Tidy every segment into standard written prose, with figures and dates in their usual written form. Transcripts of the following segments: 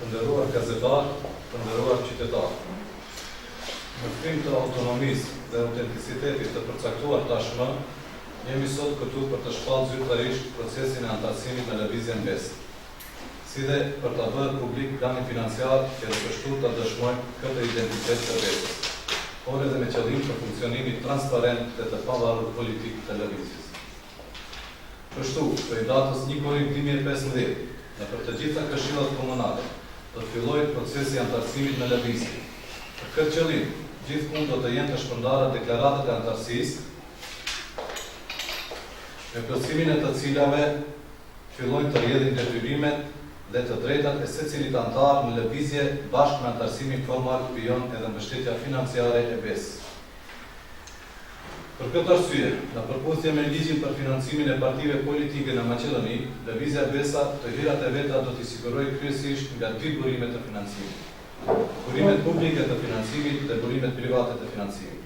të nderuar gazetar, të nderuar qytetar. Në krim të autonomisë dhe autenticitetit të përcaktuar tashmë, jemi sot këtu për të shpallë zyrtarisht procesin e antarësimit në lëvizjen BES, si dhe për të bërë publik planin financiar që dhe pështu të dëshmojmë këtë identitet të BES-ës, por edhe me qëllim të funksionimit transparent dhe të pavarur politik të lëvizjes. Kështu, prej datës 1 korrik 2015, në për të gjitha këshillat komunale, do të fillojë procesi i antarësimit në lëvizje. Për këtë qëllim, gjithkund do të jenë të shpërndara deklaratat e antarësisë, me plotësimin e të cilave fillojnë të rrjedhin detyrimet dhe të drejtat e secilit antar në lëvizje bashkë me antarësimin formal vijon edhe mbështetja financiare e BES. Për këtë arsye, në përputhje me ligjin për financimin e partive politike në Maqedoni, lëvizja BES-a të hyrat e veta do t'i sigurojë kryesisht nga dy burime të financimit: burimet publike të financimit dhe burimet private të financimit.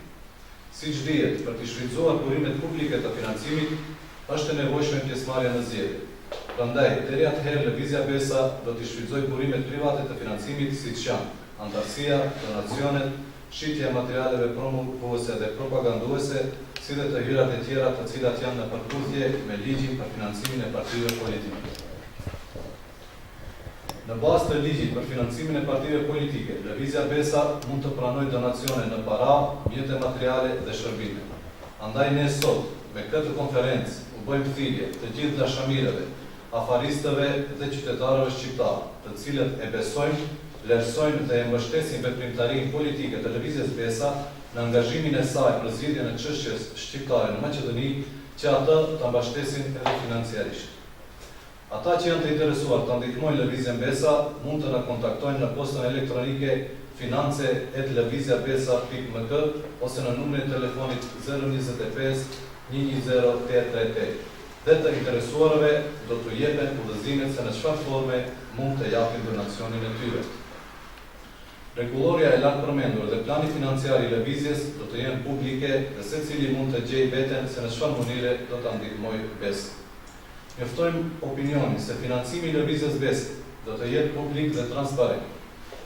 Siç dihet, për të shfrytzuar burimet publike të financimit, është e nevojshme pjesëmarrja në zgjedhje. Prandaj, deri atëherë lëvizja BES-a do t'i shfrytëzojë burimet private të financimit, siç janë antarësia, donacionet, shitja e materialeve promovuese dhe propaganduese, si dhe të hyrat e tjera të cilat janë në përputhje me ligjin për financimin e partive politike. Në bazë të ligjit për financimin e partive politike, lëvizja BES-a mund të pranojë donacione në para, mjete materiale dhe shërbime. Andaj ne sot, me këtë konferencë, u bëjmë thirrje të gjithë dashamirëve, afaristëve dhe qytetarëve shqiptar, të cilët e besojnë, vlerësojnë dhe e mbështesin veprimtarinë politike të lëvizjes BES-a në angazhimin e saj për zgjidhjen e çështjes shqiptare në Maqedoni, që atë ta mbështesin edhe financiarisht. Ata që janë të interesuar të ndihmojnë lëvizjen BES-a mund të na kontaktojnë në postën elektronike finance@lvizjabesa.mk ose në numrin e telefonit 025 110 833. Dhe të interesuarve do t'u jepen udhëzimet se në çfarë forme mund të japin donacionin e tyre. Rregulloria e lartë përmendur dhe plani financiar i lëvizjes do të jenë publike dhe secili mund të gjejë veten se në çfarë mënyre do ta ndihmojë BES. Njoftojmë opinionin se financimi i lëvizjes BES do të jetë publik dhe transparent.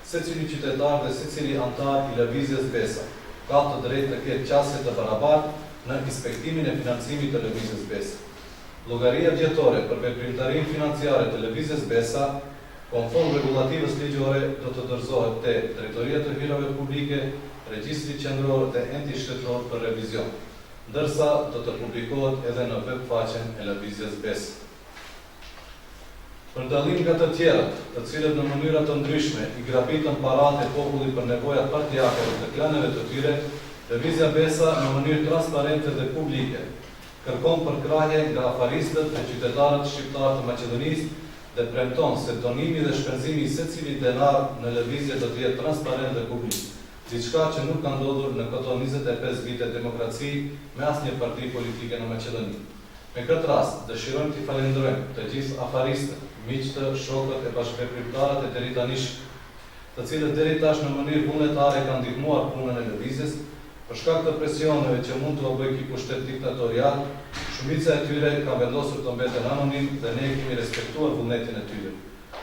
Secili qytetar dhe secili antar i lëvizjes BES-a ka të drejtë të ketë qasje të barabartë në inspektimin e financimit të lëvizjes BES. Llogaria vjetore për veprimtarinë financiare të lëvizjes BES-a, konform rregullativës ligjore, do të dorëzohet te Drejtoria e Hyrave Publike, Regjistri Qendror dhe enti shtetëror për revizion, ndërsa do të publikohet edhe në webfaqen e lëvizjes BES. Për dallim nga të tjerat, të cilët në mënyra të ndryshme i grabitën paratë e popullit për nevojat partijake dhe të klaneve të tyre, lëvizja BES-a në mënyrë transparente dhe publike kërkon përkrahje nga afaristët dhe qytetarët shqiptar të Maqedonisë dhe premton se donimi dhe shpenzimi i secilit denar në lëvizje do të jetë transparent dhe publik, diçka që nuk ka ndodhur në këto 25 vite demokraci me asnjë parti politike në Maqedoni. Me këtë rast, dëshirojmë t'i falenderojmë të gjithë afaristët, miqtë, shokët e bashkëveprimtarët e deritanishëm, të cilët deri tash në mënyrë vullnetare kanë ndihmuar punën e lëvizjes. Për shkak të presioneve që mund të bëjë ky pushtet diktatorial, shumica e tyre ka vendosur të mbeten anonim dhe ne kemi respektuar vullnetin e tyre.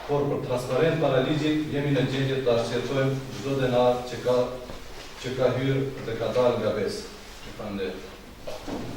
Por për transparent para ligjit, jemi në gjendje të arsyetojmë çdo denar që ka hyrë dhe ka dalë nga BES. Faleminderit.